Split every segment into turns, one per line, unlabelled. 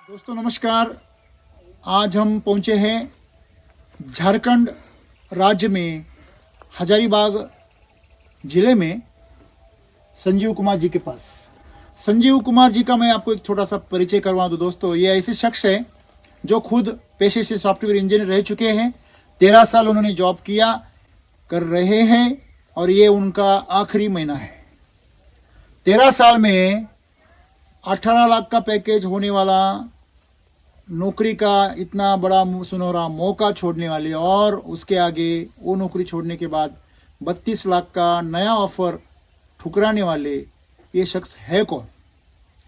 दोस्तों नमस्कार। आज हम पहुंचे हैं झारखंड राज्य में हजारीबाग जिले में संजीव कुमार जी के पास। संजीव कुमार जी का मैं आपको एक छोटा सा परिचय करवा दूं। दोस्तों ये ऐसे शख्स है जो खुद पेशे से सॉफ्टवेयर इंजीनियर रह चुके हैं। 13 साल उन्होंने जॉब किया कर रहे हैं और ये उनका आखिरी महीना है। 13 साल में 18 लाख का पैकेज होने वाला नौकरी का इतना बड़ा सुनहरा मौका छोड़ने वाले और उसके आगे वो नौकरी छोड़ने के बाद 32 लाख का नया ऑफर ठुकराने वाले ये शख्स है कौन,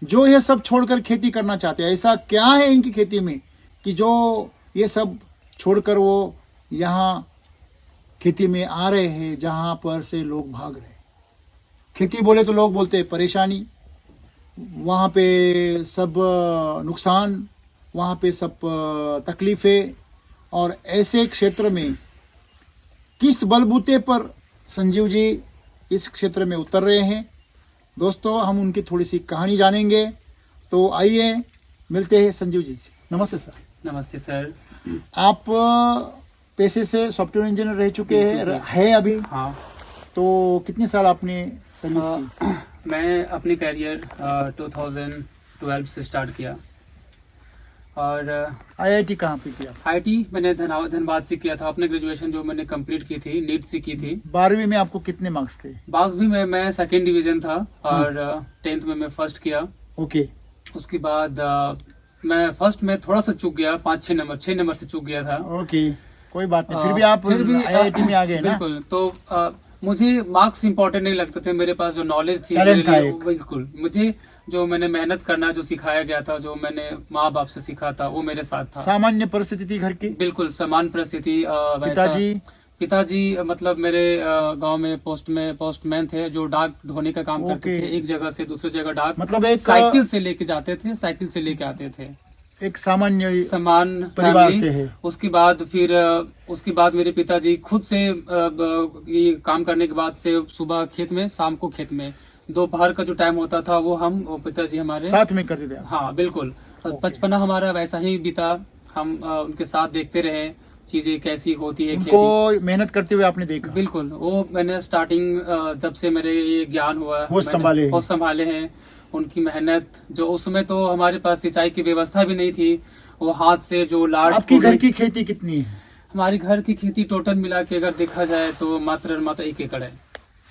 जो ये सब छोड़कर खेती करना चाहते हैं? ऐसा क्या है इनकी खेती में कि जो ये सब छोड़कर वो यहाँ खेती में आ रहे हैं जहाँ पर से लोग भाग रहे हैं। खेती बोले तो लोग बोलते हैं परेशानी, वहाँ पे सब नुकसान, वहाँ पे सब तकलीफ़ें, और ऐसे क्षेत्र में किस बलबूते पर संजीव जी इस क्षेत्र में उतर रहे हैं। दोस्तों हम उनकी थोड़ी सी कहानी जानेंगे, तो आइए मिलते हैं संजीव जी से। नमस्ते सर।
नमस्ते सर।
आप पेशे से सॉफ्टवेयर इंजीनियर रह चुके हैं है अभी?
हाँ।
तो कितने साल आपने सर्विस की?
मैं अपनी करियर 2012 से स्टार्ट किया और
आईआईटी कहाँ पे किया?
आईटी मैंने धनबाद से किया था। अपने ग्रेजुएशन जो मैंने कंप्लीट की थी नीट से की थी।
12वीं में आपको कितने मार्क्स थे?
मार्क्स भी मैं सेकेंड डिवीजन था और 10th में मैं फर्स्ट किया।
ओके।
उसके बाद मैं फर्स्ट में थोड़ा सा चूक गया, 6 नंबर से चूक गया था।
ओके कोई बात नहीं, फिर भी आप आईआईटी में आ गए ना?
बिल्कुल। तो मुझे मार्क्स इंपॉर्टेंट नहीं लगते थे, मेरे पास जो नॉलेज थी बिल्कुल मुझे जो मैंने मेहनत करना जो सिखाया गया था, जो मैंने माँ बाप से सीखा था, वो मेरे साथ था।
सामान्य परिस्थिति थी घर की?
बिल्कुल सामान्य परिस्थिति। पिताजी मतलब मेरे गांव में पोस्टमैन थे जो डाक ढोने का काम करते थे। एक जगह से दूसरी जगह डाक
मतलब एक
साइकिल से लेके जाते थे, साइकिल से लेके आते थे।
एक सामान्य
परिवार से है। उसके बाद मेरे पिताजी खुद से ये काम करने के बाद से सुबह खेत में, शाम को खेत में, दोपहर का जो टाइम होता था वो पिताजी हमारे
साथ में करते थे।
हाँ बिल्कुल। बचपना हमारा वैसा ही बीता। हम उनके साथ देखते रहे चीजें कैसी होती है।
उनको मेहनत करते हुए आपने देखा?
बिल्कुल। वो मैंने स्टार्टिंग जब से मेरे ये ज्ञान हुआ,
होश
संभाले हैं उनकी मेहनत। जो उस समय तो हमारे पास सिंचाई की व्यवस्था भी नहीं थी, वो हाथ से जो लाड़।
आपकी घर की खेती कितनी है?
हमारी घर की खेती टोटल मिला के अगर देखा जाए तो मात्र 1 एकड़ है।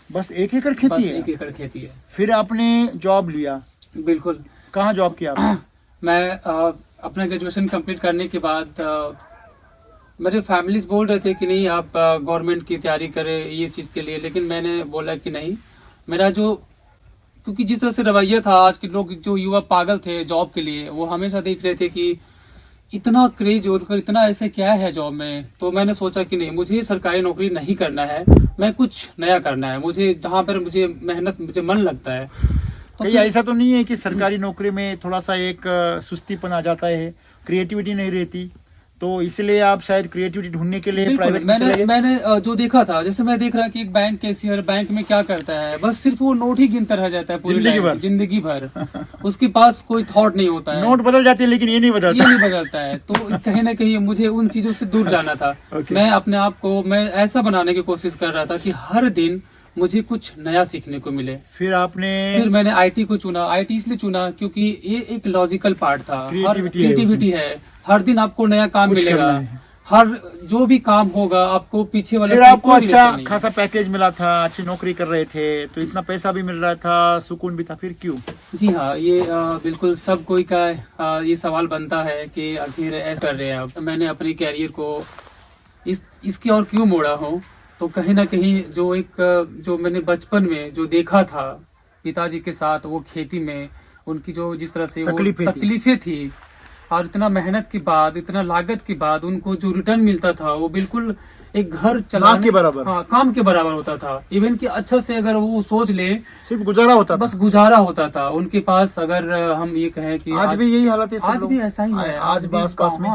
बस 1 एकड़ खेती है?
1 एकड़ खेती है।
फिर आपने जॉब लिया?
बिल्कुल।
कहाँ जॉब किया आपने?
मैं अपना ग्रेजुएशन कंप्लीट करने के बाद मेरे फैमिलीज बोल रहे थे कि नहीं आप गवर्नमेंट की तैयारी करें ये चीज के लिए, लेकिन मैंने बोला कि नहीं, मेरा जो, क्योंकि जिस तरह से रवैया था आज के लोग, जो युवा पागल थे जॉब के लिए, वो हमेशा देख रहे थे कि इतना क्रेज होकर इतना ऐसे क्या है जॉब में। तो मैंने सोचा कि नहीं, मुझे सरकारी नौकरी नहीं करना है, मैं कुछ नया करना है। मुझे जहाँ पर मुझे मन लगता है।
तो ऐसा तो नहीं है कि सरकारी नौकरी में थोड़ा सा एक सुस्तीपन आ जाता है, क्रिएटिविटी नहीं रहती, तो इसलिए आप शायद क्रिएटिविटी ढूंढने के लिए प्राइवेट में चले गए?
मैंने जो देखा था, जैसे मैं देख रहा कि एक बैंक कैशियर बैंक में क्या करता है, बस सिर्फ वो नोट ही गिनता रह जाता है पूरी जिंदगी भर। उसके पास कोई थॉट नहीं होता है।
नोट बदल जाते हैं लेकिन ये नहीं
बदलता है। तो कहीं ना कहीं मुझे उन चीजों से दूर जाना था। मैं अपने आप को मैं ऐसा बनाने की कोशिश कर रहा था कि हर दिन मुझे कुछ नया सीखने को मिले। फिर मैंने आईटी को चुना। आईटी इसलिए चुना क्योंकि ये एक लॉजिकल पार्ट था, क्रिएटिविटी है। हर दिन आपको नया काम मिलेगा, हर जो भी काम होगा आपको पीछे वाले।
फिर आपको अच्छा खासा पैकेज मिला था, अच्छी नौकरी कर रहे थे, तो इतना पैसा भी मिल रहा था, सुकून भी था, फिर क्यों?
जी हाँ, ये बिल्कुल सब कोई का ये सवाल बनता है कि आखिर ऐसा कर रहे हैं आप। मैंने अपने कैरियर को इसकी और क्यों मोड़ा हूँ, तो कहीं ना कहीं जो मैंने बचपन में जो देखा था पिताजी के साथ, वो खेती में उनकी जो जिस तरह से तकलीफें थी, और इतना मेहनत के बाद, इतना लागत के बाद उनको जो रिटर्न मिलता था, वो बिल्कुल एक घर चलाने
के बराबर,
हाँ, काम के बराबर होता था। इवन कि अच्छा से अगर वो सोच ले,
सिर्फ गुजारा होता था,
बस गुजारा होता था उनके पास। अगर हम ये कहें कि
आज भी यही हालत है,
आज भी ऐसा ही है।
आज भी आसपास में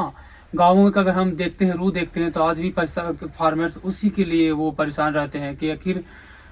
गाँवों का अगर हम देखते हैं तो आज भी फार्मर्स उसी के लिए वो परेशान रहते हैं कि आखिर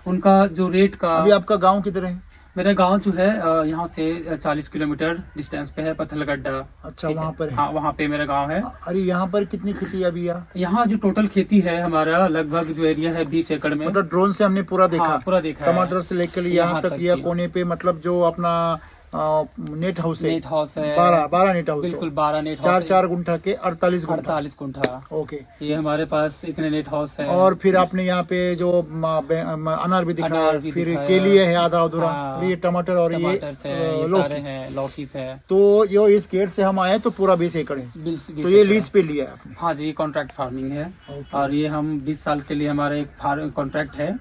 उनका जो रेट का।
अभी आपका गाँव किधर है?
मेरा गांव जो है यहाँ से 40 किलोमीटर डिस्टेंस पे है, पत्थलगड्ढा।
अच्छा,
ठीक
वहाँ पर है।
हाँ, वहाँ पे मेरा गांव है।
अरे यहाँ पर कितनी खेती है अभी यहाँ?
यहाँ जो टोटल खेती है हमारा लगभग जो एरिया है 20 एकड़ में।
मतलब ड्रोन से हमने पूरा देखा।
हाँ, पूरा देखा है।
टमाटर से लेकर यहाँ तक यह कोने पे, मतलब जो अपना नेट हाउस है,
नेट हाउस है
12 नेट हाउस,
बिल्कुल 12 नेट हाउस
4 गुंठा के 48 गुंठा।
48 गुंठा।
ओके,
ये हमारे पास इतने नेट हाउस है।
और फिर आपने यहाँ पे जो अनार भी दिखाया,
अनार भी
फिर
दिखाया।
केले है आधा अधूरा,
हाँ।
ये टमाटर और
टमाटर से ये
लौकी।
सारे हैं, लौकी से।
तो यो इस गेट से हम आए तो पूरा 20 एकड़ है।
20
तो ये लीज पे लिया है आपने?
हाँ जी, कॉन्ट्रैक्ट फार्मिंग है।
ओके।
और ये हम 20 साल के लिए हमारा एक कॉन्ट्रैक्ट है।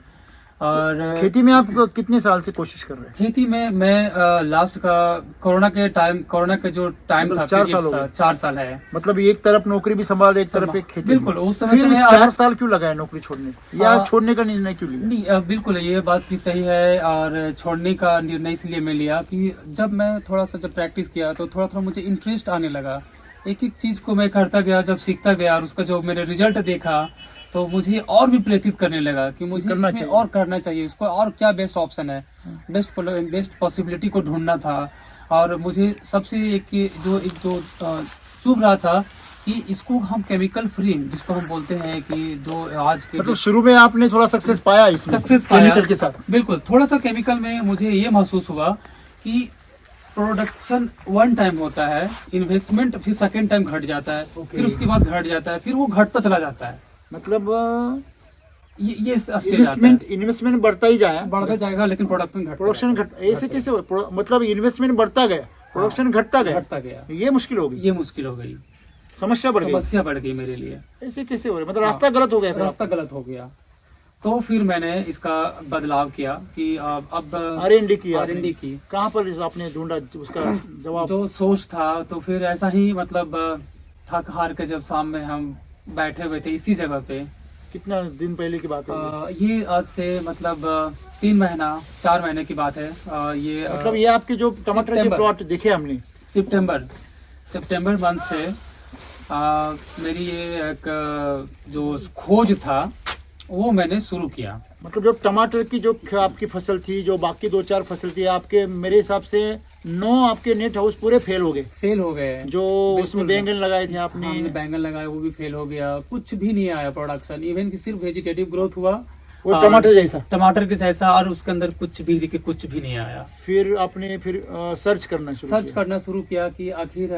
और
खेती में आप कितने साल से कोशिश कर रहे हैं?
खेती में मैं लास्ट का कोरोना का जो टाइम
मतलब
था,
4 साल हो गए।
4 साल है।
मतलब एक तरफ नौकरी भी संभाल, एक तरफ एक खेती।
बिल्कुल, उस समय
फिर
से मैं
4 साल क्यों लगाया नौकरी छोड़ने को, या छोड़ने का निर्णय क्यों लिया?
नहीं, बिल्कुल ये बात भी सही है। और छोड़ने का निर्णय इसलिए मैं लिया कि जब मैं थोड़ा सा जब प्रैक्टिस किया तो थोड़ा थोड़ा मुझे इंटरेस्ट आने लगा। एक एक चीज को मैं करता गया, जब सीखता गया और उसका जो मेरे रिजल्ट देखा तो मुझे और भी प्रेरित करने लगा कि मुझे
करना
इसमें
चाहिए।
और करना चाहिए, इसको और क्या बेस्ट ऑप्शन है, बेस्ट पॉसिबिलिटी को ढूंढना था। और मुझे सबसे एक जो चुभ रहा था कि इसको हम केमिकल फ्री, जिसको हम बोलते हैं कि जो आज के
मतलब शुरू में आपने थोड़ा सक्सेस पाया इसमें,
सक्सेस पाया
केमिकल के साथ?
बिल्कुल, थोड़ा सा केमिकल में मुझे ये महसूस हुआ कि प्रोडक्शन वन टाइम होता है, इन्वेस्टमेंट फिर सेकेंड टाइम घट जाता है, फिर उसके बाद घट जाता है, फिर वो घटता चला जाता है।
मतलब
ये स्टेज आता है।
इन्वेस्टमेंट बढ़ता ही जाए,
बढ़ता जाएगा लेकिन
प्रोडक्शन घट, ऐसे कैसे हो? मतलब इन्वेस्टमेंट बढ़ता गया, प्रोडक्शन घटता
घटता
गया,
गया।
ये मुश्किल हो गई,
ये मुश्किल हो गई,
समस्या बढ़ गई।
समस्या बढ़ गई मेरे लिए।
ऐसे कैसे हो रहा है? मतलब रास्ता गलत हो गया,
रास्ता गलत हो गया। तो फिर मैंने इसका बदलाव किया कि अब
R&D की
R&D की।
कहाँ पर आपने ढूंढा उसका जवाब?
जो सोच था, तो फिर ऐसा ही मतलब थक हार के जब शाम में हम बैठे हुए थे इसी जगह पे।
कितना दिन पहले की बात है?
ये आज से मतलब 3 महीना 4 महीने की बात है। ये
मतलब ये आपके जो टमाटर के
सितंबर।
प्लॉट देखे हमने
सितंबर मंथ से मेरी ये एक जो खोज था वो मैंने शुरू किया।
मतलब जो टमाटर की जो आपकी फसल थी, जो बाकी 2-4 फसल थी आपके, मेरे हिसाब से 9 आपके नेट हाउस पूरे फेल हो गए। जो उसमें बैंगन लगाए थे आपने,
हमने बैंगन लगाया वो भी फेल हो गया, कुछ भी नहीं आया प्रोडक्शन। इवन कि सिर्फ वेजिटेटिव ग्रोथ हुआ,
वो टमाटर के
जैसा, और उसके अंदर कुछ भी नहीं आया।
फिर आपने सर्च करना शुरू
किया कि आखिर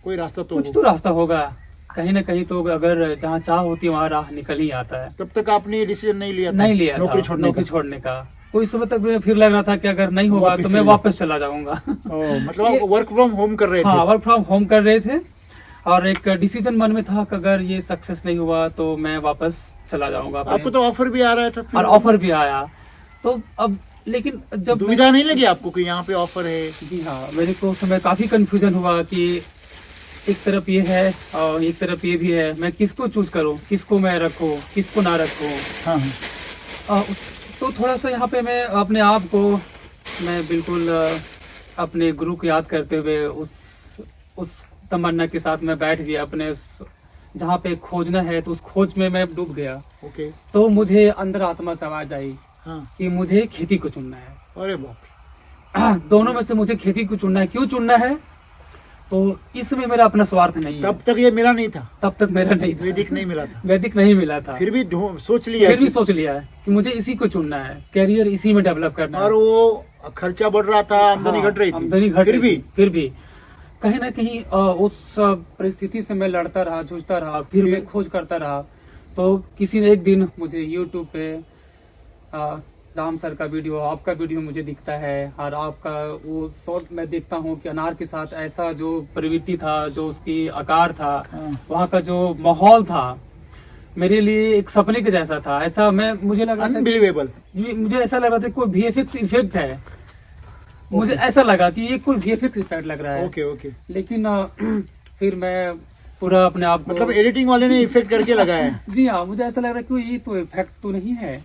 कोई रास्ता तो
कुछ तो रास्ता होगा, कहीं ना कहीं तो अगर जहाँ चाह होती है वहाँ राह निकल ही आता है।
तब तक आपने डिसीजन नहीं लिया
नौकरी छोड़ने का। कोई समय तक फिर लग रहा था कि अगर नहीं होगा तो मैं वापस चला जाऊंगा।
मतलब आप वर्क फ्रॉम होम कर रहे थे?
हाँ, वर्क फ्रॉम होम कर रहे थे। और एक डिसीजन मन में था कि अगर ये सक्सेस नहीं हुआ तो मैं वापस चला जाऊंगा।
आपको तो ऑफर भी आ रहा था?
और ऑफर भी आया, तो अब लेकिन जब
दुविधा नहीं लगी आपको कि यहाँ पे ऑफर है?
जी हाँ, मेरे को उस समय काफी कंफ्यूजन हुआ कि एक तरफ ये है और एक तरफ ये भी है, मैं किसको चूज करूं, किसको मैं रखूं, किसको ना रखूं।
हाँ।
तो थोड़ा सा यहाँ पे मैं अपने आप को, मैं बिल्कुल अपने गुरु को याद करते हुए उस तमन्ना के साथ मैं बैठ गया अपने जहाँ पे खोजना है, तो उस खोज में मैं डूब गया।
ओके।
तो मुझे अंदर आत्मा से आवाज आई कि मुझे खेती को चुनना है।
अरे बाप।
दोनों में से मुझे खेती को चुनना है। क्यों चुनना है? तो इसमें मेरा अपना स्वार्थ नहीं है।
तब तक ये मिला नहीं था?
तब तक मेरा नहीं था,
वैदिक नहीं मिला था।
वैदिक नहीं मिला था।
फिर भी सोच लिया है
कि मुझे इसी को चुनना है, कैरियर इसी में डेवलप करना है।
और वो खर्चा बढ़ रहा था, आमदनी घट रही थी,
फिर भी कहीं ना कहीं उस परिस्थिति से मैं लड़ता रहा, जूझता रहा, फिर मैं खोज करता रहा। तो किसी ने एक दिन मुझे यूट्यूब पे राम सर का वीडियो, आपका वीडियो मुझे दिखता है, और आपका वो शॉर्ट मैं देखता हूँ कि अनार के साथ ऐसा जो प्रवृत्ति था, जो उसकी आकार था, वहाँ का जो माहौल था, मेरे लिए एक सपने के जैसा था। ऐसा मुझे लग रहा था,
अनबिलीवेबल।
मुझे ऐसा लग रहा था कोई VFX इफेक्ट है। मुझे ऐसा लगा कि ये कोई VFX इफेक्ट लग रहा है।
ओके।
लेकिन फिर मैं पूरा अपने आप को,
मतलब एडिटिंग वाले ने इफेक्ट करके लगाया है?
जी हाँ, मुझे ऐसा लग रहा है कि ये तो इफेक्ट तो नहीं है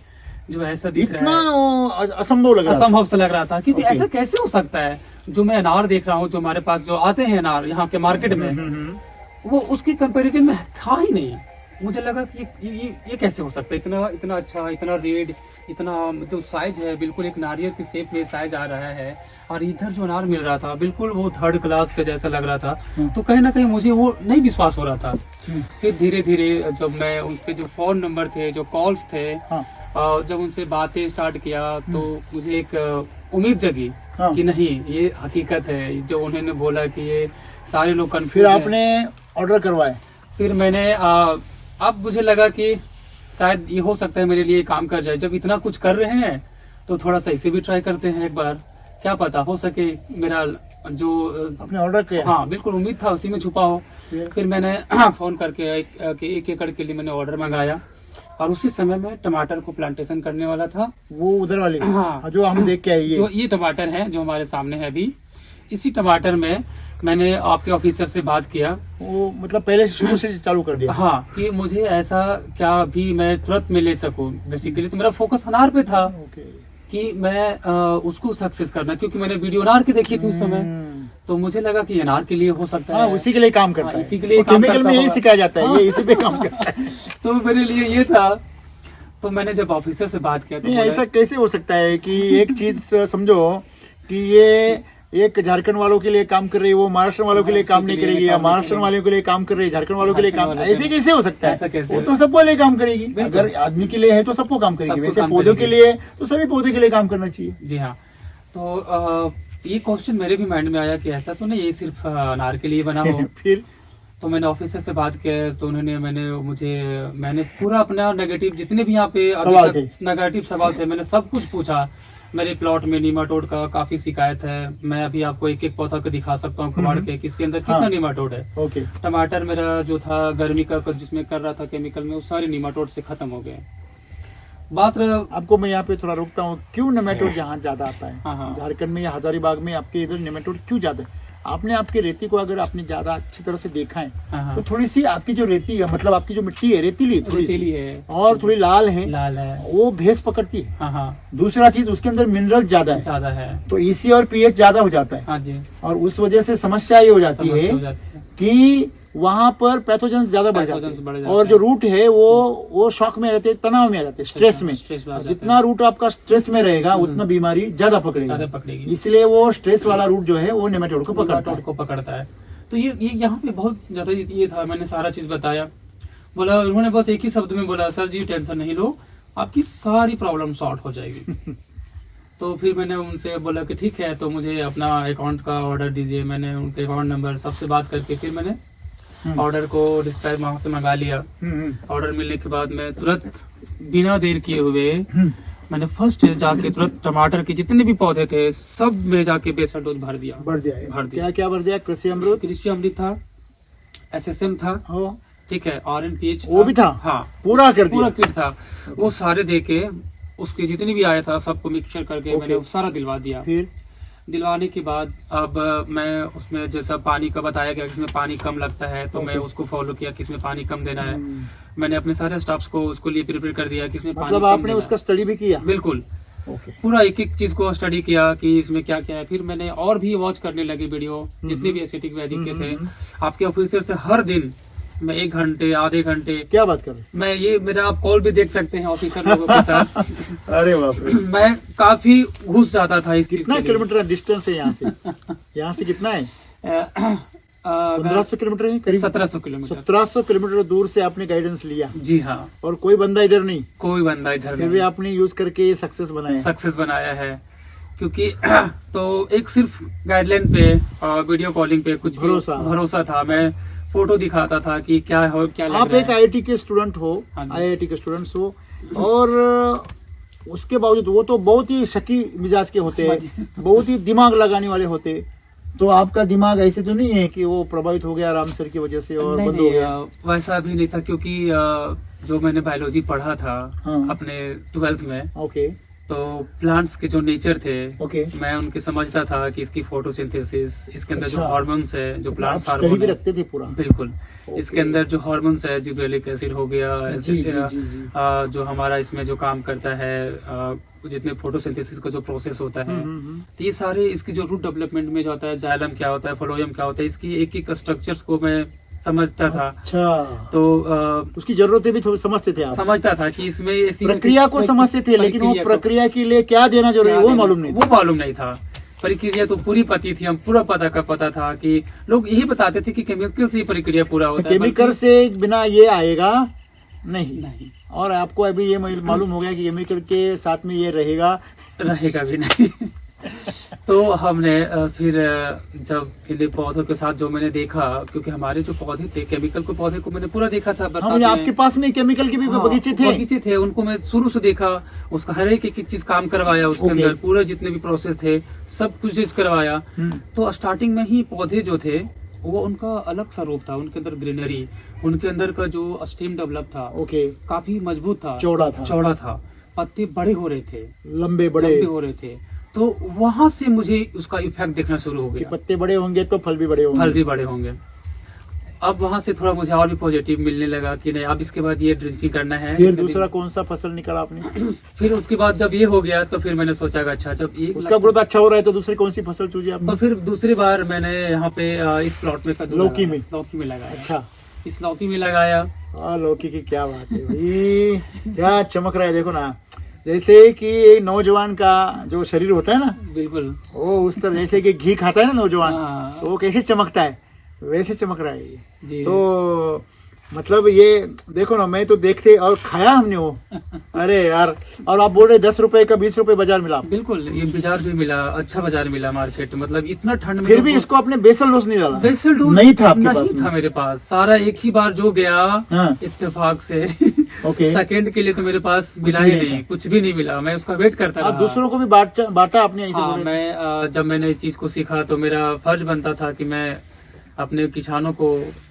जो ऐसा दिख रहा है।
इतना असंभव
से लग रहा था, क्योंकि ऐसा कैसे हो सकता है? जो मैं अनार देख रहा हूँ, जो हमारे पास जो आते हैं अनार यहाँ के मार्केट में, वो उसकी कंपैरिजन में था ही नहीं। मुझे लगा कि ये कैसे हो सकता है, इतना इतना अच्छा, इतना रेड, इतना जो साइज है बिल्कुल एक नारियल की शेप में साइज आ रहा है, और इधर जो अनार मिल रहा था बिल्कुल वो 3rd क्लास का जैसा लग रहा था। तो कहीं ना कहीं मुझे वो नहीं विश्वास हो रहा था। फिर धीरे धीरे जब मैं उन पे जो फोन नंबर थे, जो कॉल्स थे, जब उनसे बातें स्टार्ट किया तो मुझे एक उम्मीद जगी कि नहीं, ये हकीकत है जो उन्होंने बोला कि ये सारे लोग
फिर
कंफ्यूज हैं।
आपने ऑर्डर करवाए?
फिर मैंने अब मुझे लगा कि शायद ये हो सकता है मेरे लिए काम कर जाए। जब इतना कुछ कर रहे हैं तो थोड़ा सा इसे भी ट्राई करते हैं एक बार, क्या पता हो सके मेरा जो
आपने ऑर्डर किया?
हाँ बिल्कुल, उम्मीद था उसी में छुपा हो। फिर मैंने फोन करके 1 एकड़ के लिए मैंने ऑर्डर मंगाया, और उसी समय में टमाटर को प्लांटेशन करने वाला था।
वो उधर वाली?
हाँ,
जो हम देख के आए
जो ये टमाटर है जो हमारे सामने है अभी, इसी टमाटर में मैंने आपके ऑफिसर से बात किया।
वो मतलब पहले से शुरू से चालू कर दिया?
हाँ, कि मुझे ऐसा क्या भी मैं तुरंत में ले सकूं। बेसिकली तो मेरा फोकस अनार पे था कि मैं उसको सक्सेस करना, क्योंकि मैंने वीडियो अनार की देखी थी उस समय। तो मुझे लगा कि अनार के लिए हो सकता है,
उसी के लिए काम करता है,
इसी के लिए काम
केमिकल
करता
में यही
होगा।
सिखाया जाता है, ये इसी पे काम करता है।
तो मेरे लिए ये था। तो मैंने जब ऑफिसर से बात किया तो
नहीं,
बोला-
ऐसा कैसे हो सकता है कि एक चीज समझो कि ये एक झारखंड वालों के लिए काम कर रही है, वो महाराष्ट्र वालों के लिए काम नहीं करेगी, या महाराष्ट्र वालों के लिए काम कर रही है, झारखंड वालों के लिए काम, ऐसे कैसे हो सकता
ऐसा
है?
कैसे?
वो तो सबको लिए काम करेगी। अगर आदमी के लिए है तो सबको काम करेगी,
सबको
वैसे
काम
पौधों के
करेगी।
लिए तो सभी पौधे के लिए काम करना चाहिए।
जी हाँ। तो ये क्वेश्चन मेरे भी माइंड में आया कि ऐसा तो नहीं ये सिर्फ अनार के लिए बना हो।
फिर
तो मैंने ऑफिसर से बात किया, तो उन्होंने मैंने पूरा अपना नेगेटिव जितने भी यहाँ पे
सवाल
अभी तक नेगेटिव सवाल थे, मैंने सब कुछ पूछा। मेरे प्लॉट में नीमाटोड का काफी शिकायत है। मैं अभी आपको एक एक पौधा को दिखा सकता हूँ कबाड़ के, किसके अंदर कितना
हाँ।
नीमाटोड है।
ओके।
टमाटर मेरा जो था गर्मी का जिसमें कर रहा था केमिकल में, वो सारे नीमाटोड से खत्म हो गए। बात
आपको मैं यहाँ पे थोड़ा रोकता हूँ, क्यों नेमेटोड यहाँ ज्यादा आता
हाँ, हाँ।
है झारखंड में या हजारीबाग में? आपके इधर नेमेटोड क्यों ज्यादा है? आपने आपकी रेती को अगर आपने ज्यादा अच्छी तरह से देखा है
हाँ,
तो थोड़ी सी आपकी जो रेती है, मतलब आपकी जो मिट्टी है रेतीली, थोड़ी
रेतीली
सी
है
और थोड़ी लाल है,
लाल है।
वो भैंस पकड़ती है।
हाँ हाँ,
दूसरा चीज उसके अंदर मिनरल ज्यादा है,
ज्यादा है।
तो इसी और पीएच ज्यादा हो जाता है,
हाँ जी,
और उस वजह से समस्या ये हो जाती
समस्या
है
हो जाती है।
कि वहां पर पैथोजेंस ज्यादा बढ़ जाते
पैथोजेंस बढ़
हैं,
जाते
और
हैं।
जो रूट है वो शॉक में आ जाते हैं, तनाव में आ जाते हैं, स्ट्रेस में।
स्ट्रेस में आ जाते
जितना रूट आपका स्ट्रेस में रहेगा उतना बीमारी ज्यादा
ज्यादा
पकड़ेगी,
पकड़ेगी,
इसलिए वो स्ट्रेस वाला रूट जो है वो नेमेटोड को पकड़ता
नेमाटोड
है।
को पकड़ता है। तो ये यहाँ पे बहुत ज्यादा ये था। मैंने सारा चीज बताया, बोला उन्होंने बस एक ही शब्द में बोला, सर जी टेंशन नहीं लो, आपकी सारी प्रॉब्लम सॉर्ट हो जाएगी। तो फिर मैंने उनसे बोला कि ठीक है, तो मुझे अपना अकाउंट का ऑर्डर दीजिए। मैंने उनके अकाउंट नंबर सबसे बात करके फिर मैंने ऑर्डर को डिस्पैच वहां से मंगा लिया। ऑर्डर मिलने के बाद मैं तुरंत बिना देर किए हुए मैंने फर्स्ट जाके तुरंत टमाटर के जितने भी पौधे थे सब में जाके बेसर डोज भर दिया।
भर दिया है।
भर दिया।
क्या क्या भर दिया? कृषि अमृत,
कृषि अमृत था, SSM था,
हो,
ठीक है, RNPH
वो भी था?
हाँ,
पूरा कर
पूरा
दिया?
किट था। वो सारे दे के उसके जितने भी आया था सबको मिक्सचर करके
ओके।
मैंने वो सारा दिलवा दिया।
फिर
दिलवाने के बाद अब मैं उसमें जैसा पानी का बताया गया किसमें पानी कम लगता है, तो मैं
ओके।
उसको फॉलो किया किसमें पानी कम देना है। मैंने अपने सारे स्टाफ्स को उसको लिए प्रिपेयर कर दिया किसमें पानी
मतलब
कम
आपने
देना
उसका
है।
स्टडी भी किया?
बिल्कुल,
ओके।
पूरा एक एक चीज को स्टडी किया कि इसमें क्या क्या है। फिर मैंने और भी वॉच करने लगे वीडियो, जितने भी एसिटिक वैदिक के थे। आपके ऑफिसर से हर दिन मैं 1 घंटे आधे घंटे,
क्या बात कर रहे
मैं ये मेरा आप कॉल भी देख सकते हैं ऑफिसर लोगों के साथ।
अरे बाप रे।
मैं काफी घुस जाता था इस चीज
कितना
के लिए।
किलोमीटर डिस्टेंस है यहाँ से? यहाँ से कितना है? 1500 किलोमीटर है करीब?
1700 किलोमीटर।
1700 किलोमीटर दूर से आपने गाइडेंस लिया,
जी हाँ,
और कोई बंदा इधर नहीं,
कोई बंदा इधर
फिर भी आपने यूज करके सक्सेस बनाया।
सक्सेस बनाया है। क्योंकि तो एक सिर्फ गाइडलाइन पे वीडियो कॉलिंग पे कुछ भी भरोसा था। मैं फोटो दिखाता था कि क्या हो, क्या लग
आप
रहा
एक
है।
आईआईटी के स्टूडेंट हो,
हाँ जी।
आईआईटी के स्टूडेंट्स हो, और उसके बावजूद वो तो बहुत ही शकी मिजाज के होते
हाँ
हैं, बहुत ही दिमाग लगाने वाले होते हैं। तो आपका दिमाग ऐसे तो नहीं है कि वो प्रभावित हो गया राम सर की वजह से और
नहीं,
बंद हो गया?
वैसा भी नहीं था, क्योंकि जो मैंने बायोलॉजी पढ़ा था
हाँ।
अपने 12th में,
ओके
तो प्लांट्स के जो नेचर थे
ओके।
मैं उनके समझता था कि इसकी फोटोसिंथेसिस, इसके अंदर जो
अच्छा।
हार्मोन्स है, जो प्लांट्स
स्टडी
हार्मोन
भी
है,
रखते थे पूरा?
बिल्कुल।
ओके।
इसके अंदर जो हार्मोन्स है, जिब्रेलिक एसिड हो गया,
जी, जी, जी, जी।
जो हमारा इसमें जो काम करता है, जितने फोटोसिंथेसिस का जो प्रोसेस होता है, तो ये सारे इसकी जो रूट डेवलपमेंट में जो होता है, जाइलम क्या होता है, फ्लोएम क्या होता है, इसकी एक एक स्ट्रक्चर्स को मैं समझता था।
अच्छा,
तो
उसकी जरूरतें भी थोड़ी समझते थे आप,
समझता था कि इसमें ऐसी
प्रक्रिया को समझते थे, लेकिन वो प्रक्रिया के लिए क्या देना जरूरी है वो मालूम नहीं था।
वो मालूम नहीं था। प्रक्रिया तो पूरी पती थी, हम पूरा पता था कि लोग यही बताते थे कि केमिकल से प्रक्रिया पूरा होता है,
केमिकल से बिना ये आएगा नहीं।
नहीं
और आपको अभी ये मालूम हो गया कि केमिकल के साथ में ये रहेगा
भी नहीं। तो हमने फिर जब इन पौधों के साथ जो मैंने देखा, क्योंकि हमारे जो पौधे थे केमिकल के पौधे को मैंने पूरा देखा था।
हाँ, आपके पास में केमिकल के भी बगीचे थे,
उनको मैं शुरू से देखा, उसका हर एक चीज काम करवाया, उसके अंदर पूरा जितने भी प्रोसेस थे सब कुछ चीज करवाया। तो स्टार्टिंग में ही पौधे जो थे वो उनका अलग सा रूप था, उनके अंदर ग्रीनरी, उनके अंदर का जो स्टेम डेवलप था काफी मजबूत था, चौड़ा था, पत्ते बड़े हो रहे थे,
लंबे हो
रहे थे। तो वहां से मुझे उसका इफेक्ट देखना शुरू हो गया,
पत्ते बड़े होंगे तो फल भी बड़े होंगे।
अब वहां से थोड़ा मुझे और भी पॉजिटिव मिलने लगा कि नहीं, अब इसके बाद ये ड्रिंचिंग करना है।
फिर दूसरा कौन सा फसल निकाला आपने?
फिर उसके बाद जब ये हो गया तो फिर मैंने सोचा कि अच्छा, जब
उसका ग्रोथ अच्छा हो रहा है तो दूसरी कौन सी फसल चूजी आपने?
तो फिर दूसरी बार मैंने यहाँ पे इस प्लॉट में
लौकी में
लगाया।
अच्छा,
इस लौकी में लगाया।
लौकी की क्या बात है भाई, क्या चमक रहा है, देखो ना, जैसे कि एक नौजवान का जो शरीर होता है ना,
बिल्कुल
वो उस तरह, जैसे कि घी खाता है ना नौजवान, तो वो कैसे चमकता है वैसे चमक रहा है ये। तो मतलब ये देखो ना, मैं तो देखते और खाया हमने वो। अरे यार, और आप बोल रहे 10 रुपए का 20 रुपए बाजार मिला?
बिल्कुल, ये बाजार भी मिला, अच्छा बाजार मिला मार्केट, मतलब इतना ठंड में
फिर भी इसको आपने बेसल डोज नहीं डाला?
बेसल डोज
नहीं था आपके पास?
नहीं था मेरे पास, सारा एक ही बार जो गया इत्तेफाक से। सेकंड के लिए तो मेरे पास मिला ही नहीं, कुछ भी नहीं मिला, मैं उसका वेट करता रहा।
दूसरों को भी बांटा आपने?
हाँ, मैं जब मैंने इस चीज को सीखा तो मेरा फर्ज बनता था कि मैं अपने किसानों को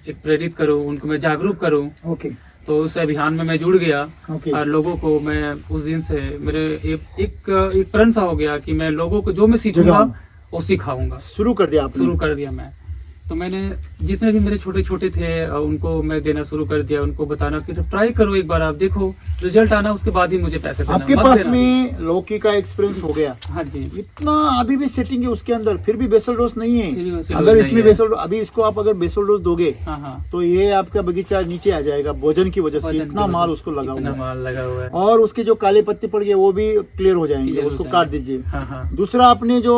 एक प्रेरित करूं, उनको मैं जागरूक करूं। तो उस अभियान में मैं जुड़ गया। और लोगों को मैं उस दिन से मेरे एक प्रण सा हो गया कि मैं लोगों को जो मैं सीखूंगा वो सिखाऊंगा।
शुरू कर दिया मैं।
तो मैंने जितने भी मेरे छोटे छोटे थे उनको मैं देना शुरू कर दिया, उनको बताना कि ट्राई करो एक बार, आप देखो रिजल्ट आना, उसके बाद ही मुझे पैसे देना।
आपके पास में लौकी का एक्सपीरियंस हो गया?
हाँ जी।
इतना अभी भी सेटिंग है उसके अंदर, फिर भी बेसल डोज नहीं है। अगर इसमें बेसल, अभी इसको आप अगर बेसल डोज दोगे तो ये आपका बगीचा नीचे आ जाएगा भोजन की वजह से। इतना माल उसको लगा हुआ है, और उसके जो काले पत्ते पड़ गए वो भी क्लियर हो जाएंगे, उसको काट दीजिए। दूसरा, आपने जो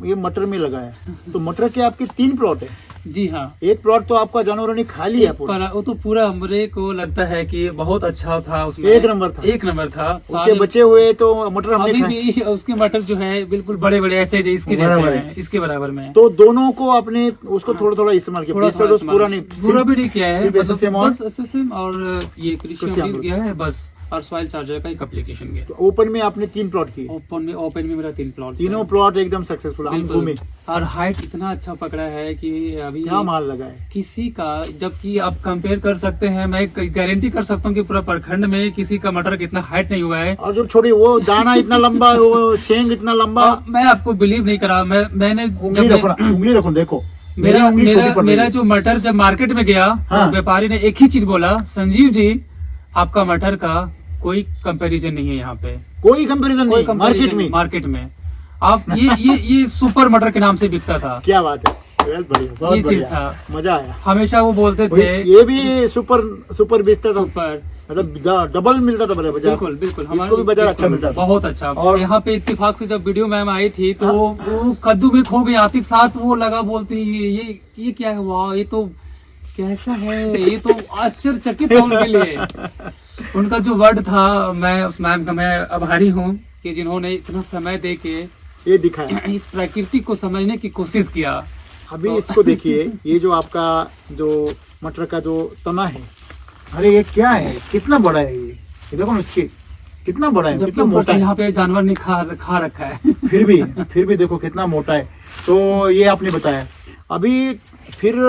ये मटर में लगाया, तो मटर के आपके 3 प्लॉट है?
जी हाँ।
एक प्लॉट तो आपका जानवरों ने खा लिया पूरा।
वो तो पूरा मेरे को लगता है कि बहुत अच्छा था, उसमें
एक नंबर था। उसके बचे हुए तो मटर हमने
अभी भी उसके मटर जो है बिल्कुल बड़े बड़े ऐसे इसके जैसे हैं, इसके बराबर में।
तो दोनों को आपने उसको थोड़ा इस्तेमाल किया, पूरा
भी नहीं किया है, बस SSM और ये कृषि किया है बस, और सॉइल चार्जर का एक एप्लीकेशन किया।
तो ओपन में आपने 3 प्लॉट किए?
ओपन में मेरा 3 प्लॉट,
तीनों प्लॉट एकदम सक्सेसफुल में,
और हाइट इतना अच्छा पकड़ा है कि अभी
क्या माल लगा है
किसी का, जबकि आप कंपेयर कर सकते हैं, मैं गारंटी कर सकता हूँ कि पूरा प्रखंड में किसी का मटर कितना हाइट नहीं हुआ है।
और जो छोटी वो दाना इतना लंबा, वो शेंग इतना लंबा,
मैं आपको बिलीव नहीं करा। मैंने
उंगली रखो, देखो
मेरा जो मटर जब मार्केट में गया, तो व्यापारी ने एक ही चीज बोला, संजीव जी आपका मटर का कोई कंपैरिजन नहीं है, यहाँ पे कोई कंपैरिजन नहीं मार्केट में आप ये सुपर मटर के नाम से बिकता था।
क्या बात है, बहुत बढ़िया था, मजा आया।
हमेशा वो बोलते थे
ये भी सुपर बेचता था, मतलब डबल मिलता था बाजार।
बिल्कुल
इसको भी बाजार अच्छा मिलता था,
बहुत अच्छा। और यहाँ पे इत्तेफाक से जब वीडियो मैम आई थी तो वो कद्दू में खो गई, आतिक साथ वो लगा, बोलती ये क्या है, वाह ये तो कैसा है, ये तो आश्चर्यचकित था उनके लिए। उनका जो वर्ड था, मैं उस मैम का मैं आभारी हूँ कि जिन्होंने इतना समय दे के
ये दिखाया,
इस प्रकृति को समझने की कोशिश किया।
अभी इसको देखिए, ये जो आपका जो मटर का जो तना है, अरे ये क्या है, कितना बड़ा है ये देखो ना, इसकी कितना बड़ा है, कितना मोटा है।
यहाँ पे जानवर ने खा रखा है।
फिर भी देखो कितना मोटा है। तो ये आपने बताया। अभी फिर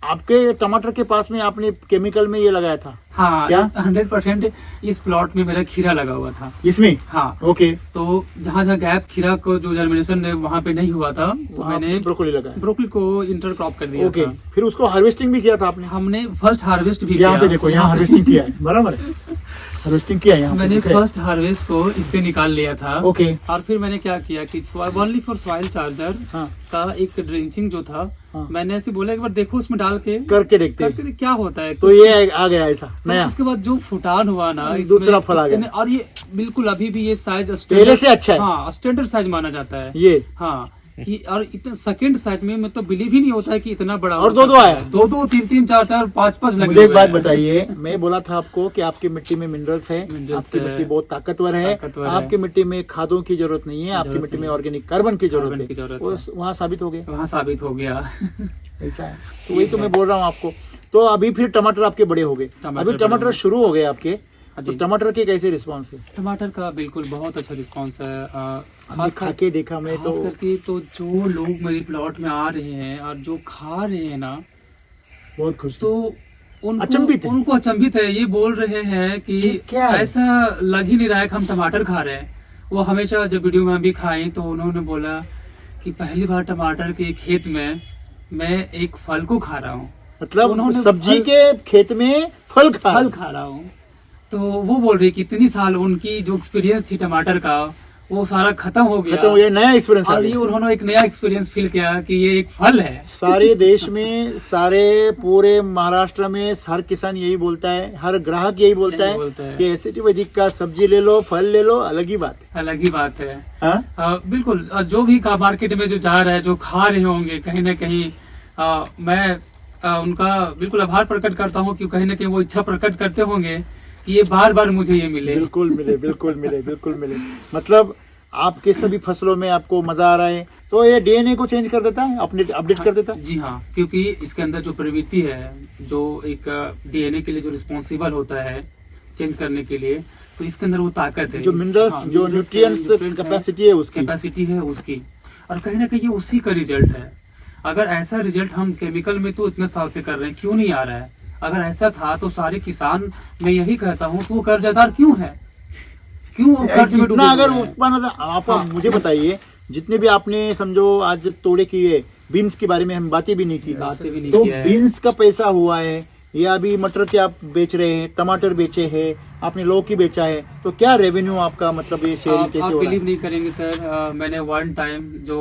आपके टमाटर के पास में आपने केमिकल में ये लगाया था?
हाँ,
क्या
100% इस प्लॉट में मेरा खीरा लगा हुआ था
इसमें?
हाँ,
ओके।
तो जहाँ गैप खीरा को जो जर्मिनेशन वहाँ पे नहीं हुआ था, तो मैंने
ब्रोकली लगाया,
ब्रोकली को इंटरक्रॉप कर दिया।
ओके। फिर उसको हार्वेस्टिंग भी किया था आपने?
हमने फर्स्ट हार्वेस्ट भी
यहाँ पे देखो, यहाँ हार्वेस्टिंग किया है, बराबर है। हार्वेस्टिंग किया यहाँ पे
मैंने
दिख रहा है।
फर्स्ट हार्वेस्ट को इससे निकाल लिया था।
ओके।
और फिर मैंने क्या किया कि ओनली फॉर सॉइल चार्जर
हाँ
का एक ड्रिंचिंग जो था,
हाँ।
मैंने ऐसे बोला एक बार देखो उसमें डाल के
करके देखते हैं।
करके क्या होता है।
तो ये आ गया ऐसा
तो
नया,
उसके बाद जो फुटान हुआ ना
दूसरा फल आ गया।
और ये बिल्कुल अभी भी ये साइज
पहले से अच्छा है।
हाँ स्टैंडर्ड साइज माना जाता है
ये।
हाँ कि और इतना सेकंड साइज में मतलब बिलीव ही नहीं होता है कि इतना बड़ा
और
हो
दो
सकता
आया।
है। दो तीन तीन चार चार पाँच लगे
मुझे एक
हुए
बात
हैं।
बताइए, मैं बोला था आपको कि आपकी मिट्टी में मिनरल्स है,
Minerals
आपकी
है।
मिट्टी बहुत ताकतवर है,
ताकतवर है।
आपकी मिट्टी में खादों की जरूरत नहीं है, आपकी
जरूरत
मिट्टी में
नहीं।
ऑर्गेनिक कार्बन की
कार्बन की
जरूरत
जरूरत
है,
है।
वो वहाँ साबित हो गया।
वहाँ साबित हो गया।
ऐसा है, तो वही तो मैं बोल रहा हूँ आपको। तो अभी फिर टमाटर आपके बड़े हो गए,
टमाटर
अभी टमाटर
बड़े हो
शुरू हो गए आपके, तो
जी।
टमाटर के कैसे रिस्पॉन्स है?
टमाटर का बिल्कुल बहुत अच्छा रिस्पांस है।
हमने खा के देखा, मैं
खास
तो
करके तो जो लोग मेरे प्लॉट में आ रहे हैं और जो खा रहे हैं ना,
बहुत खुश
तो
हूँ। अचंभित है।
उनको अचंभित है। ये बोल रहे हैं कि
क्या है?
ऐसा लग ही नहीं रहा है कि हम टमाटर खा रहे हैं। वो हमेशा जब वीडियो में हम भी खाए तो उन्होंने बोला कि पहली बार टमाटर के खेत में मैं एक फल को खा रहा हूँ।
मतलब
उन्होंने
सब्जी
फल-
के खेत में फल
खा रहा हूँ। तो वो बोल रही कि इतनी साल उनकी जो एक्सपीरियंस थी टमाटर का वो सारा खत्म हो गया।
खत्म हो गया, नया एक्सपीरियंस आ
और ये
गया।
उन्होंने एक नया एक्सपीरियंस फील किया कि ये एक फल है।
सारे देश में, सारे पूरे महाराष्ट्र में हर किसान यही बोलता है, हर ग्राहक यही बोलता
यही बोलता
है
है।
कि एसिड वैदिक का सब्जी ले लो, फल ले लो, अलग ही बात है।
अलग ही बात है।
हाँ?
बिल्कुल। और जो भी का मार्केट में जो जा रहा है, जो खा रहे होंगे कहीं ना कहीं, मैं उनका बिल्कुल आभार प्रकट करता हूँ कि कहीं ना कहीं वो इच्छा प्रकट करते होंगे कि ये बार बार मुझे ये मिले।
बिल्कुल मिले, बिल्कुल मिले, बिल्कुल मिले। मतलब आपके सभी फसलों में आपको मजा आ रहा है, तो ये डीएनए को चेंज कर देता है, अपडेट कर देता है।
जी हाँ, क्योंकि इसके अंदर जो प्रवृत्ति है, जो एक डीएनए के लिए जो रिस्पॉन्सिबल होता है चेंज करने के लिए, तो इसके अंदर वो ताकत है।
जो मिनरल्स, जो न्यूट्रिएंट्स कैपेसिटी है उसकी।
कैपेसिटी है उसकी। और कहीं ना कहीं ये उसी का रिजल्ट है। अगर ऐसा रिजल्ट हम केमिकल में तो इतने साल से कर रहे हैं, क्यों नहीं आ रहा है? अगर ऐसा था तो सारे किसान, मैं यही कहता हूँ, वो कर्जदार क्यों है? क्यों वो कर्ज में डूबे
जितना अगर
हुए हैं?
उत्पन्न आप
हाँ।
मुझे बताइए, जितने भी आपने समझो आज तोड़े किए, बीन्स के बारे में हम बातें भी नहीं की,
बातें भी नहीं
तो
किया है।
बीन्स का पैसा हुआ है, या अभी मटर के आप बेच रहे हैं, टमाटर बेचे हैं, आपने लौकी बेचा है, तो क्या रेवेन्यू आपका, मतलब ये शेयरिंग कैसे
आप
हो रहा
बिलीव
है?
नहीं करेंगे सर, मैंने वन टाइम जो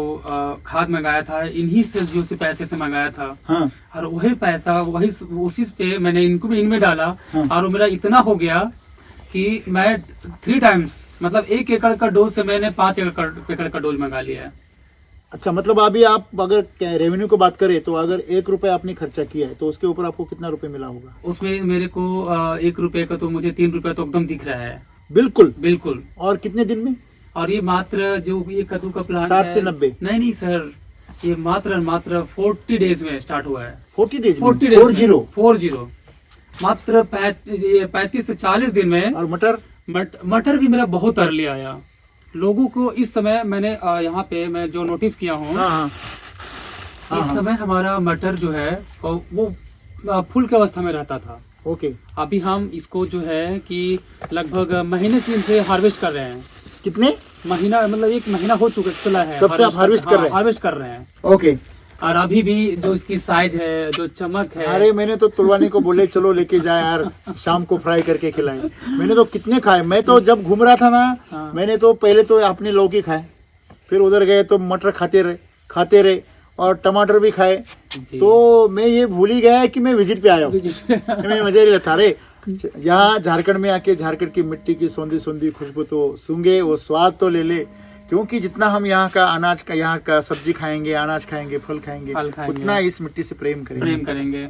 खाद मंगाया था, इन्हीं सब्जियों से पैसे से मंगाया था।
हाँ,
और वही पैसा वही उसी पे मैंने इनको भी इनमें डाला।
हाँ।
और वो मेरा इतना हो गया कि मैं 3 टाइम्स, मतलब 1 एकड़ का डोज से मैंने 5 एकड़ का डोज मंगा लिया है।
अच्छा, मतलब अभी आप अगर रेवेन्यू की बात करें तो अगर 1 रुपए आपने खर्चा किया है तो उसके ऊपर आपको कितना रुपए मिला होगा?
उसमें मेरे को 1 रुपए का तो मुझे 3 रुपए तो एकदम दिख रहा है।
बिल्कुल।
बिल्कुल।
और कितने दिन में?
और ये मात्र जो ये कद्दू का प्लांट
60
है,
से 90?
नहीं सर, ये मात्र 40 डेज में स्टार्ट हुआ है।
40 डेज
40
में
40 मात्र 35 से 40 दिन में।
और मटर?
मटर भी मेरा बहुत अर्ली आया। लोगों को इस समय मैंने यहाँ पे मैं जो नोटिस किया हूँ,
हाँ हाँ
इस समय हमारा मटर जो है वो फूल की अवस्था में रहता था।
ओके।
अभी हम इसको जो है कि लगभग महीने से हार्वेस्ट कर रहे हैं।
कितने
महीना, मतलब 1 महीना हो चला है
तब से आप हार्वेस्ट कर रहे हैं?
हार्वेस्ट कर रहे हैं।
ओके।
और अभी भी जो इसकी साइज है, जो चमक है,
अरे मैंने तो तुलवानी को बोले चलो लेके जाए यार, शाम को फ्राई करके खिलाए। मैंने तो कितने खाए, मैं तो जब घूम रहा था ना,
हाँ।
मैंने तो पहले तो अपने लौकी खाए, फिर उधर गए तो मटर खाते रहे और टमाटर भी खाए।
जी।
तो मैं ये भूल ही गया कि मैं विजिट पे आया हूँ। मैं मजा ही लेता। अरे यहाँ झारखंड में आके झारखंड की मिट्टी की सौंधी सौंधी खुशबू तो सूंघे, वो स्वाद तो ले ले, क्योंकि जितना हम यहाँ का अनाज का, यहाँ का सब्जी खाएंगे, अनाज खाएंगे, फल खाएंगे, उतना इस मिट्टी से प्रेम करेंगे।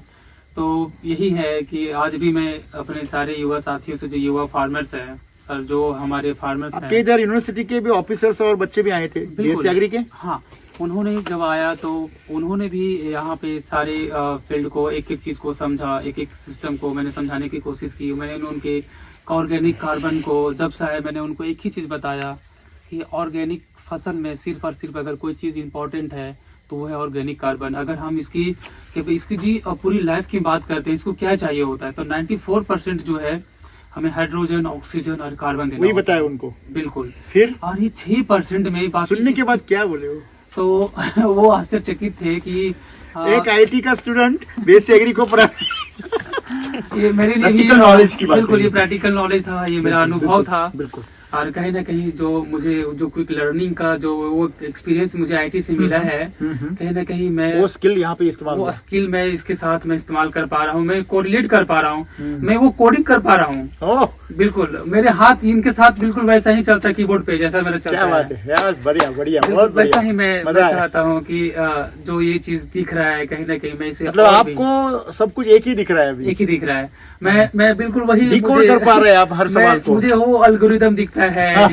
तो यही है कि आज भी मैं अपने सारे युवा साथियों से, जो युवा फार्मर्स हैं और जो हमारे फार्मर्स
आपके
हैं,
इधर यूनिवर्सिटी के भी ऑफिसर्स और बच्चे भी आए थे, बीएससी एग्री के।
हाँ, उन्होंने जब आया तो उन्होंने भी यहाँ पे सारे फील्ड को, एक एक चीज को समझा, एक एक सिस्टम को मैंने समझाने की कोशिश की। मैंने उनके ऑर्गेनिक कार्बन को जब से आया, मैंने उनको एक ही चीज बताया कि ऑर्गेनिक फसल में सिर्फ और सिर्फ अगर कोई चीज इंपॉर्टेंट है तो वो है ऑर्गेनिक कार्बन। अगर हम इसकी जी पूरी लाइफ की बात करते हैं, इसको क्या चाहिए होता है, तो 94% जो है हमें हाइड्रोजन, ऑक्सीजन और कार्बन देना
वही
होता
बताया
है।
उनको।
बिल्कुल।
फिर
और ये 6% में बाकी
सुनने के बाद क्या बोले वो?
तो वो आश्चर्यचकित थे कि
एक आईटी का स्टूडेंट बीएससी एग्री को पढ़ा
ये मेरे लिए
Practical knowledge की बात
बिल्कुल
करिए।
ये प्रैक्टिकल नॉलेज था, ये मेरा अनुभव था।
बिल्कुल
और कहीं ना कहीं जो मुझे जो क्विक लर्निंग का जो वो एक्सपीरियंस मुझे आईटी से मिला है, कहीं ना कहीं मैं
वो स्किल यहाँ पे इस्तेमाल
वो
हुआ।
स्किल मैं इसके साथ मैं इस्तेमाल कर पा रहा हूँ, मैं कोरिलेट कर पा रहा हूँ, मैं वो कोडिंग कर पा रहा हूँ।
ओह
बिल्कुल मेरे हाथ इनके साथ बिल्कुल वैसा ही चलता है कीबोर्ड पे जैसा मेरा चलता
क्या बात है यार, बढ़िया बढ़िया, बहुत
बिल्कुल वैसा
बढ़िया।
ही मैं
मजा आया।
चाहता हूँ कि जो ये चीज दिख रहा है कहीं ना कहीं मैं इसे
मतलब
और भी-
आपको सब कुछ एक ही दिख रहा है अभी,
एक ही दिख रहा है। मैं बिल्कुल वही
डिकोड
मुझे-
कर पा रहे हैं आप हर सवाल को।
मुझे वो अल्गोरिदम दिखता है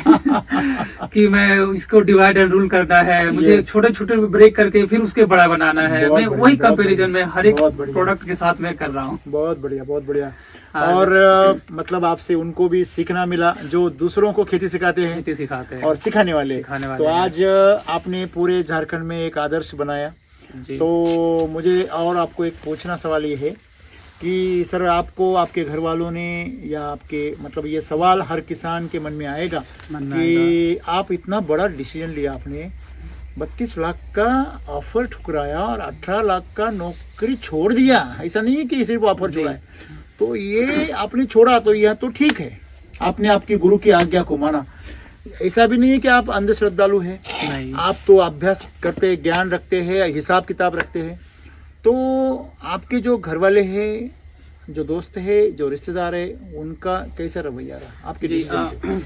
कि मैं इसको डिवाइड एंड रूल करना है, मुझे
Yes.
छोटे छोटे ब्रेक करके फिर उसके बड़ा बनाना है।
बहुत
मैं
बढ़िया,
वही
बहुत
कंपैरिजन में हर एक
बहुत बढ़िया।
प्रोडक्ट के साथ मैं कर रहा हूँ।
बहुत बढ़िया बहुत बढ़िया।
हाँ,
और मतलब आपसे उनको भी सीखना मिला, जो दूसरों को खेती सिखाते हैं
खेती सिखाते हैं
और सिखाने वाले।
सिखाने वाले
तो
हैं।
आज आपने पूरे झारखंड में एक आदर्श बनाया।
जी
तो मुझे और आपको एक पूछना सवाल ये है कि सर आपको आपके घर वालों ने या आपके मतलब ये सवाल हर किसान के मन में आएगा
मन में
कि आप इतना बड़ा डिसीजन लिया, आपने 32 लाख का ऑफर ठुकराया और 18 लाख का नौकरी छोड़ दिया। ऐसा नहीं है कि सिर्फ ऑफर
जी।
छोड़ा है, तो ये आपने छोड़ा तो यह तो ठीक है, आपने आपके गुरु की आज्ञा को माना। ऐसा भी नहीं है कि आप अंधश्रद्धालु हैं,
नहीं
आप तो अभ्यास करते हैं, ज्ञान रखते हैं, हिसाब किताब रखते हैं। तो आपके जो घर वाले हैं, जो दोस्त है, जो रिश्तेदार है, उनका कैसा रवैया रहा आपके
जी
डिसीजन पे?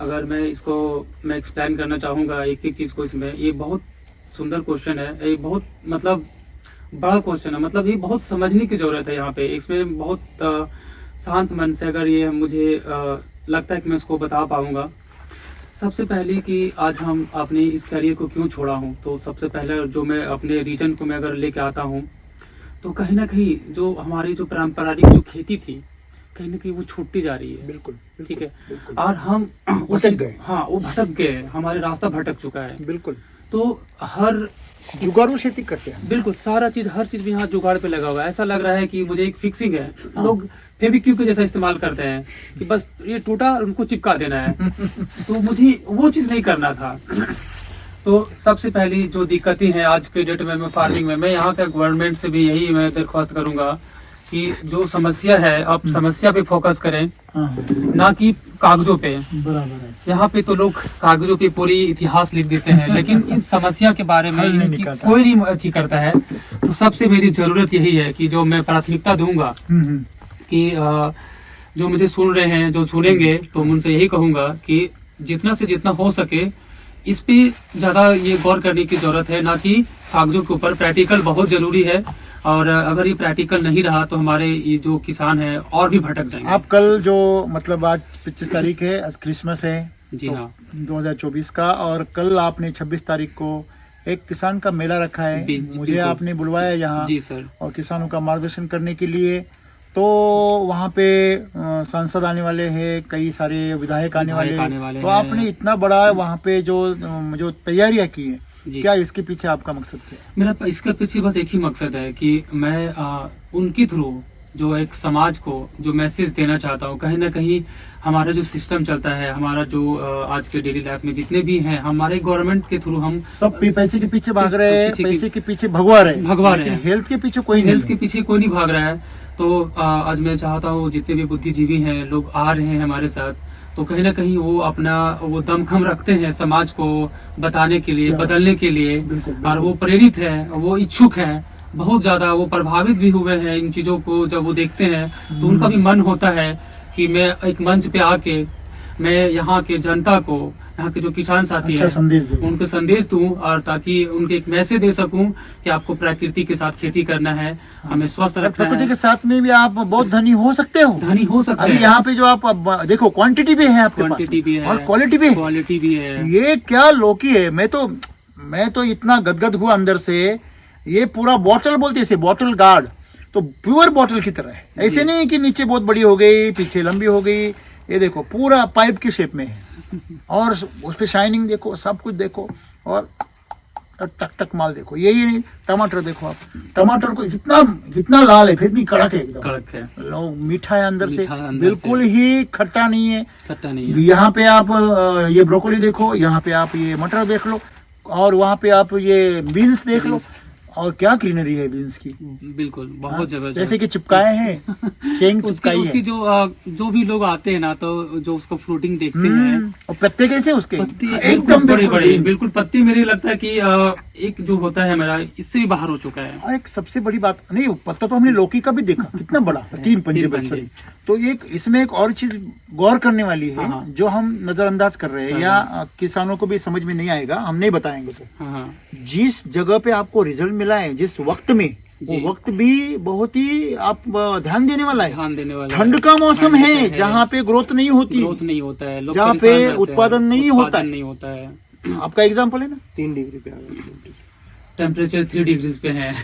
अगर मैं इसको मैं एक्सप्लेन करना चाहूंगा एक एक चीज को इसमें, ये बहुत सुंदर क्वेश्चन है, ये बहुत मतलब बड़ा क्वेश्चन है, मतलब ये बहुत समझने की जरूरत है यहाँ पे। इसमें बहुत शांत मन से अगर ये मुझे लगता है कि मैं इसको बता पाऊंगा। सबसे पहले कि आज हम अपने इस करियर को क्यों छोड़ा हूँ, तो सबसे पहले जो मैं अपने रीजन को मैं अगर लेके आता हूँ, तो कहीं ना कहीं जो हमारी जो पारंपरिक जो खेती थी कहीं ना कहीं वो छूटती जा रही है।
बिल्कुल
ठीक है,
बिल्कुल
और हम
भटक गए।
हाँ वो भटक गए, हमारे रास्ता भटक चुका है।
बिल्कुल
तो हर
जुगाड़ू खेती करते हैं।
बिल्कुल सारा चीज हर चीज भी यहाँ जुगाड़ पे लगा हुआ है। ऐसा लग रहा है कि मुझे एक फिक्सिंग है, लोग फेविक्विक के जैसा इस्तेमाल करते हैं कि बस ये टूटा उनको चिपका देना है। तो मुझे वो चीज नहीं करना था। तो सबसे पहली जो दिक्कतें हैं आज के डेट में मैं फार्मिंग में, मैं यहाँ के गवर्नमेंट से भी यही मैं दरख्वास्त करूंगा कि जो समस्या है आप समस्या पे फोकस करें,
हाँ,
ना कि कागजों पे।
बराबर है।
यहाँ पे तो लोग कागजों पे पूरी इतिहास लिख देते हैं, लेकिन इस समस्या के बारे में
हल नहीं
इनकी
निकालता।
कोई नहीं अथी करता है। तो सबसे मेरी जरूरत यही है कि जो मैं प्राथमिकता दूंगा कि जो मुझे सुन रहे हैं, जो सुनेंगे, तो उनसे यही कहूंगा कि जितना से जितना हो सके इस पे ज्यादा ये गौर करने की जरूरत है, ना कि कागजों के ऊपर। प्रैक्टिकल बहुत जरूरी है, और अगर ये प्रैक्टिकल नहीं रहा तो हमारे ये जो किसान है और भी भटक जाएंगे।
आप कल जो मतलब आज 25 तारीख है, आज क्रिसमस है
जी
तो
हाँ
2024 का, और कल आपने 26 तारीख को एक किसान का मेला रखा है, मुझे
बिल्कुल।
आपने बुलवाया यहाँ
जी सर।
और किसानों का मार्गदर्शन करने के लिए। तो वहाँ पे सांसद आने वाले हैं, कई सारे विधायक आने वाले हैं, तो आपने इतना बड़ा वहाँ पे जो तैयारियां की है,
जी।
क्या इसके पीछे आपका मकसद क्या है?
मेरा इसके पीछे बस एक ही मकसद है कि मैं उनके थ्रू जो एक समाज को जो मैसेज देना चाहता हूँ। कहीं ना कहीं हमारा जो सिस्टम चलता है, हमारा जो आज के डेली लाइफ में जितने भी हैं, हमारे गवर्नमेंट के थ्रू हम
सब पैसे के पीछे भाग रहे हैं,
पीछे की-
पैसे के पीछे भगवा रहे हैं,
हैं।
हेल्थ के पीछे कोई नहीं
हेल्थ के
है।
पीछे कोई नहीं भाग रहा है। तो आज मैं चाहता हूँ जितने भी बुद्धिजीवी हैं, लोग आ रहे हैं हमारे साथ, तो कहीं ना कहीं वो अपना वो दमखम रखते हैं समाज को बताने के लिए,
क्या?
बदलने के लिए,
बिल्कुल, बिल्कुल।
और वो प्रेरित है, वो इच्छुक हैं, बहुत ज्यादा वो प्रभावित भी हुए हैं इन चीजों को जब वो देखते हैं। तो उनका भी मन होता है कि मैं एक मंच पे आके मैं यहाँ के जनता को, यहाँ के जो किसान साथी
अच्छा
हैं,
संदेश दो।
उनको संदेश दूं, और ताकि उनके एक मैसेज दे सकूं कि आपको प्रकृति के साथ खेती करना है, हमें स्वस्थ रखना
प्रकृति
है,
के साथ में भी आप बहुत धनी हो सकते हो।
धनी हो सकते
अभी
हैं।
यहाँ पे जो आप अब देखो क्वांटिटी भी है आपके
क्वांटिटी भी
पास
है
और क्वालिटी भी है।
क्वालिटी भी है।
ये क्या लौकी है, मैं तो इतना गदगद हुआ अंदर से। ये पूरा बॉटल बोलते हैं, बॉटल गार्ड तो प्योर बॉटल की तरह है। ऐसे नहीं कि नीचे बहुत बड़ी हो गई, पीछे लंबी हो गई। ये देखो पूरा पाइप की शेप में है, और उस पे शाइनिंग देखो, सब कुछ देखो, और टक टक माल देखो। यही नहीं, टमाटर देखो आप, टमाटर को इतना लाल है, फिर भी कड़क है एकदम,
कड़क है,
मीठा है अंदर से,
मीठा है अंदर
बिल्कुल ही खट्टा नहीं है।
खट्टा नहीं है।
यहाँ पे आप ये ब्रोकोली देखो, यहाँ पे आप ये मटर देख लो, और वहाँ पे आप ये बीन्स देख लो, और क्या ग्रीनरी है बीन्स की,
बिल्कुल बहुत जबरदस्त।
जैसे कि चिपकाए हैं शेंग
उसकी
चिपकाई
उसकी
है।
जो भी लोग आते हैं ना, तो जो उसको फ्रूटिंग देखते हैं,
और पत्ते कैसे उसके
पत्ती
एकदम
बड़े
देखो
बड़े,
green।
बिल्कुल पत्ती मेरे लगता है कि एक जो होता है मेरा, इससे भी बाहर हो चुका है।
और एक सबसे बड़ी बात, नहीं पत्ता तो हमने लौकी का भी देखा कितना बड़ा, 3 पंजे
तीन
बच्चे।
पंजे।
तो एक इसमें एक और चीज गौर करने वाली है,
हाँ।
जो हम नजरअंदाज कर रहे हैं
हाँ।
या किसानों को भी समझ में नहीं आएगा, हम नहीं बताएंगे। तो
हाँ हाँ
जिस जगह पे आपको रिजल्ट मिला है, जिस वक्त में, वो
जी।
वक्त भी बहुत ही आप ध्यान देने वाला है।
ध्यान देने वाला
ठंड का मौसम
ठंड
है,
का
जहाँ पे ग्रोथ नहीं होती,
ग्रोथ नहीं होता है, लोग
जहाँ
परेशान
पे
रहते हैं,
उत्पादन नहीं होता
उत्पादन
है।
नहीं होता है।
आपका एग्जाम्पल है ना,
3 डिग्री पे आ गया।
टेम्परेचर 3 डिग्री पे है।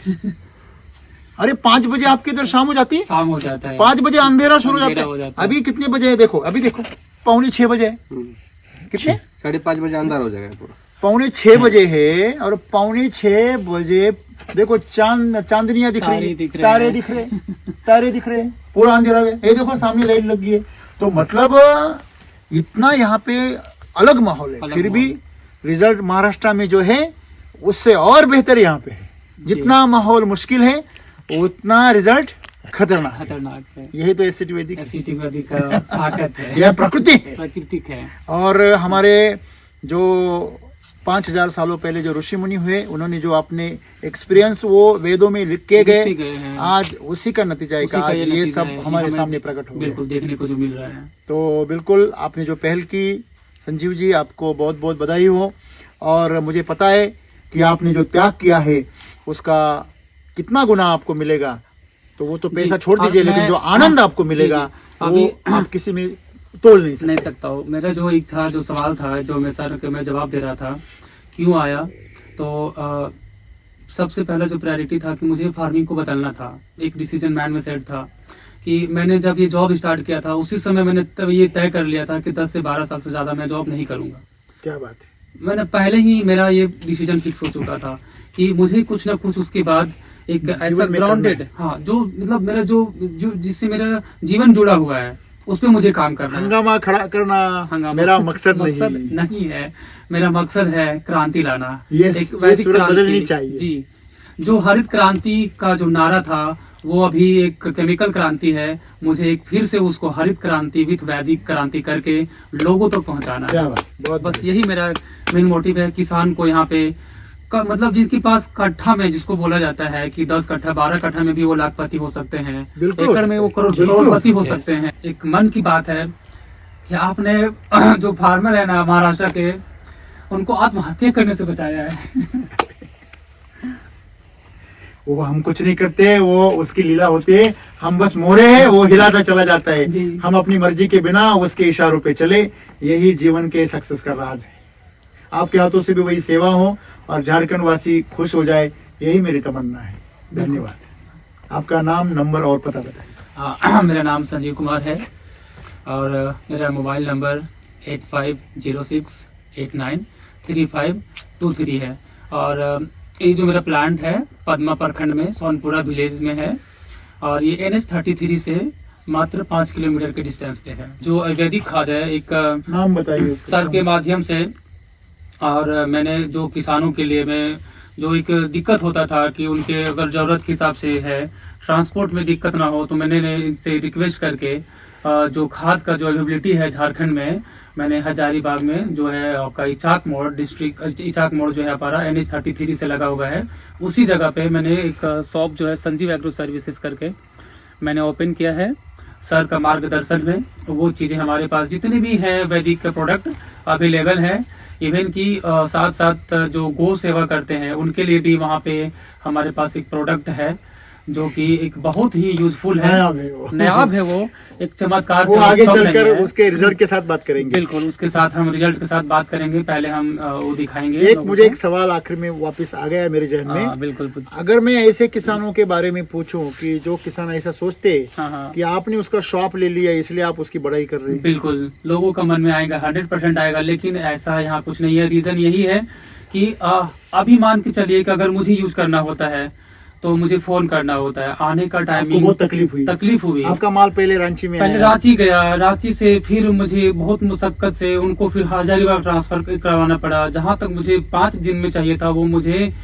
अरे 5 बजे आपके इधर शाम हो जाती है,
शाम हो जाता है,
5 बजे अंधेरा शुरू हो
अंधेरा
जाता
हो
है।
जाता है।
अभी कितने बजे है देखो, अभी देखो 5:45 बजे है। कितने?
5:30 बजे अंधार हो जाएगा पूरा।
5:45 बजे है, और 5:45 बजे देखो चांदनियां दिख
तारे
रही है,
दिख रहे
तारे
हैं।
दिख रहे हैं, तारे दिख रहे हैं, पूरा अंधेरा हो गया। ये देखो सामने लाइट लगी है। तो मतलब इतना यहाँ पे अलग माहौल है,
अलग
फिर भी
माहौल।
रिजल्ट महाराष्ट्र में जो है उससे और बेहतर यहाँ पे है। जितना माहौल मुश्किल है उतना रिजल्ट खतरनाक है।
खतरनाक है।
यही तो एसिड वैदिक
एसिटिक वैदिक का ताकत है,
यह प्रकृति है।
प्राकृतिक है।
और हमारे जो 5000 सालों पहले जो ऋषि मुनि हुए, उन्होंने जो अपने एक्सपीरियंस वो वेदों में लिख के
लिख के
गए,
गए हैं।
आज उसी का नतीजा है कि
उसी का
आज ये
नतीजा
सब
है, ये
हमारे
हमें
सामने प्रकट हो गया।
बिल्कुल देखने को जो मिल रहा है।
तो बिल्कुल आपने जो पहल की, संजीव जी आपको बहुत बहुत बधाई हो। और मुझे पता है कि आपने जो त्याग किया है उसका कितना गुना आपको मिलेगा। तो वो तो
जी,
पैसा छोड़
और
दीजिए, लेकिन
मैं-
जो आनंद आपको
जी,
मिलेगा
जी,
वो
अभी-
आप किसी में तोल नहीं सकते।
नहीं सकता हूँ। मेरा जो एक था, जो सवाल था, जो मैं सर के मैं जवाब दे रहा था, क्यों आया, तो सबसे पहला जो प्रायोरिटी था कि मुझे फार्मिंग को बदलना था। एक डिसीजन मैन में सेट था कि मैंने जब ये जॉब स्टार्ट किया था, उसी समय मैंने तब ये तय कर लिया था कि 10 से 12 साल से ज्यादा मैं जॉब नहीं करूंगा।
क्या बात है।
मैंने पहले ही मेरा ये डिसीजन फिक्स हो चुका था कि मुझे कुछ ना कुछ उसके बाद एक ऐसा
जीवन में
ग्राउंडेड,
करना
हाँ, जो मतलब मेरा जो जिससे मेरा जीवन जुड़ा हुआ है, उस पे मुझे काम करना है।
हंगामा खड़ा करना
हंगामा
मेरा मकसद नहीं
है। मेरा मकसद है क्रांति लाना।
ये
वैदिक
सूरत
क्रांति।
बदलनी चाहिए।
जी, जो हरित क्रांति का जो नारा था, वो अभी एक केमिकल क्रांति है। मुझे एक फिर से उसको हरित क्रांति विथ वैदिक क्रांति करके लोगों तक पहुंचाना
क्या
है।
बात, बहुत
बस
बढ़िया।
यही मेरा मेन मोटिव है। किसान को यहाँ पे मतलब जिनके पास कट्ठा में, जिसको बोला जाता है कि 10 कट्ठा 12 कट्ठा में भी वो लाखपति हो सकते हैं,
बिल्कुल हो
एकड़ में वो
सकते हैं,
करोड़पति हो
बिल्कुल।
सकते हैं। एक मन की बात है कि आपने जो फार्मर है ना महाराष्ट्र के, उनको आत्महत्या करने से बचाया है।
वो हम कुछ नहीं करते, वो उसकी लीला होती है। हम बस मोरे हैं, वो हिलाता चला जाता है।
जी।
हम अपनी मर्जी के बिना उसके इशारों पे चले, यही जीवन के सक्सेस का राज है। आपके हाथों से भी वही सेवा हो और झारखंड वासी खुश हो जाए, यही मेरी तमन्ना है। धन्यवाद। आपका नाम, नंबर और पता बताइए।
मेरा नाम संजीव कुमार है और मेरा मोबाइल नंबर 8506893523 है। और ये जो मेरा प्लांट है पद्मा प्रखंड में सोनपुरा विलेज में है, और ये NH33 से मात्र 5 किलोमीटर के डिस्टेंस पे है। जो आयुर्वेदिक खाद है, एक
नाम बताइए उसका।
सर के माध्यम से, और मैंने जो किसानों के लिए, मैं जो एक दिक्कत होता था कि उनके अगर जरूरत के हिसाब से है, ट्रांसपोर्ट में दिक्कत ना हो, तो मैंने इनसे रिक्वेस्ट करके जो खाद का जो अवेलेबिलिटी है झारखंड में, मैंने हजारीबाग में जो है आपका इचाक मोड़ डिस्ट्रिक्ट, इचाक मोड़ जो है हमारा NH33 से लगा हुआ है, उसी जगह पे मैंने एक शॉप जो है संजीव एग्रो सर्विसेज करके मैंने ओपन किया है। सर का मार्गदर्शन में वो चीजें हमारे पास जितने भी हैं वैदिक प्रोडक्ट अवेलेबल है। इवन की साथ साथ जो गौ सेवा करते हैं उनके लिए भी वहाँ पे हमारे पास एक प्रोडक्ट है जो कि एक बहुत ही यूजफुल है, नायाब है। वो एक चमत्कार
वो
से
आगे
कम नहीं
चलकर
है।
उसके रिजल्ट के साथ बात करेंगे।
बिल्कुल, उसके साथ हम रिजल्ट के साथ बात करेंगे। पहले हम वो दिखाएंगे।
एक
लोगों
मुझे
को।
एक सवाल आखिर में वापस आ गया है मेरे जहन में।
बिल्कुल।
अगर मैं ऐसे किसानों के बारे में पूछूं कि जो किसान ऐसा सोचते
हाँ हाँ
कि आपने उसका शॉप ले लिया इसलिए आप उसकी बड़ाई कर रहे हैं,
बिल्कुल, लोगों का मन में आएगा, 100% आएगा, लेकिन ऐसा यहाँ कुछ नहीं है। रीजन यही है कि अभी मान के चलिए कि अगर मुझे यूज करना होता है तो मुझे फोन करना होता है, आने का
आपको
टाइमिंग
बहुत तकलीफ हुई।
आपका
माल पहले रांची में
पहले
आया।
रांची गया, रांची से फिर मुझे बहुत मुशक्कत से उनको फिर हजारीबाग ट्रांसफर करवाना पड़ा। जहां तक मुझे 5 दिन में चाहिए था वो मुझे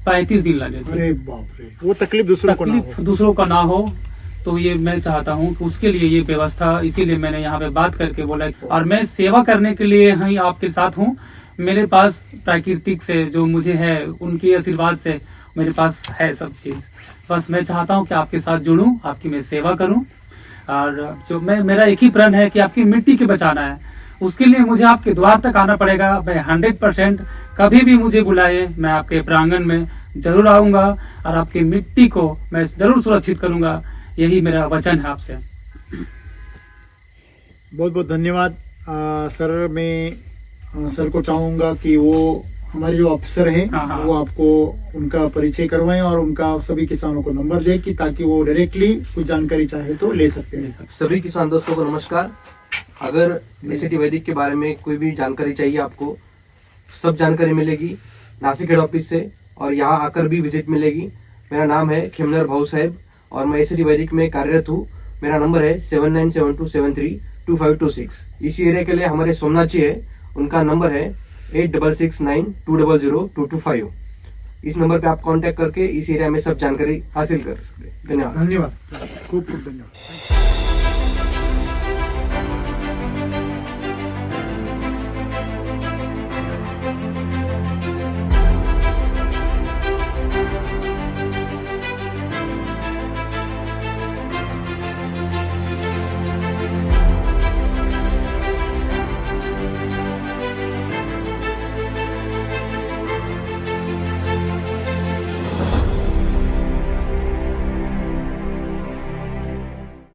35 दिन लगे थे।
अरे बाप रे, वो तकलीफ दूसरों को ना
तकलीफ
हो।
दूसरों का ना हो, तो ये मैं चाहता हूँ कि उसके लिए ये व्यवस्था, इसीलिए मैंने यहाँ पे बात करके बोला। और मैं सेवा करने के लिए ही आपके साथ हूँ। मेरे पास प्राकृतिक से जो मुझे है, उनके आशीर्वाद से मेरे पास है सब चीज। बस मैं चाहता हूँ कि आपके साथ जुड़ूं, आपकी मैं सेवा करूं। और जो मेरा एक ही प्रण है कि आपकी मिट्टी के बचाना है। उसके लिए मुझे आपके द्वार तक आना पड़ेगा। मैं 100% कभी भी मुझे बुलाए, मैं आपके प्रांगण में जरूर आऊंगा और आपकी मिट्टी को मैं जरूर सुरक्षित करूंगा। यही मेरा वचन है आपसे।
बहुत बहुत धन्यवाद सर। मैं सर को चाहूँगा कि वो हमारे जो अफसर हैं
हाँ।
वो आपको उनका परिचय करवाएं और उनका सभी किसानों को नंबर दें कि ताकि वो डायरेक्टली कुछ जानकारी चाहे तो ले सकते हैं।
सभी किसान दोस्तों को नमस्कार। अगर एसीटी वैदिक के बारे में कोई भी जानकारी चाहिए आपको, सब जानकारी मिलेगी नासिक हेड ऑफिस से, और यहाँ आकर भी विजिट मिलेगी। मेरा नाम है खेमनर भाऊ साहेब और मैं एसीटी वैदिक में कार्यरत हूँ। मेरा नंबर है 7972732526। इसी एरिया के लिए हमारे सोमनाथ जी है, उनका नंबर है 8669200225। इस नंबर पे आप कांटेक्ट करके इस एरिया में सब जानकारी हासिल कर सकते हैं। धन्यवाद।
धन्यवाद, खूब खूब धन्यवाद।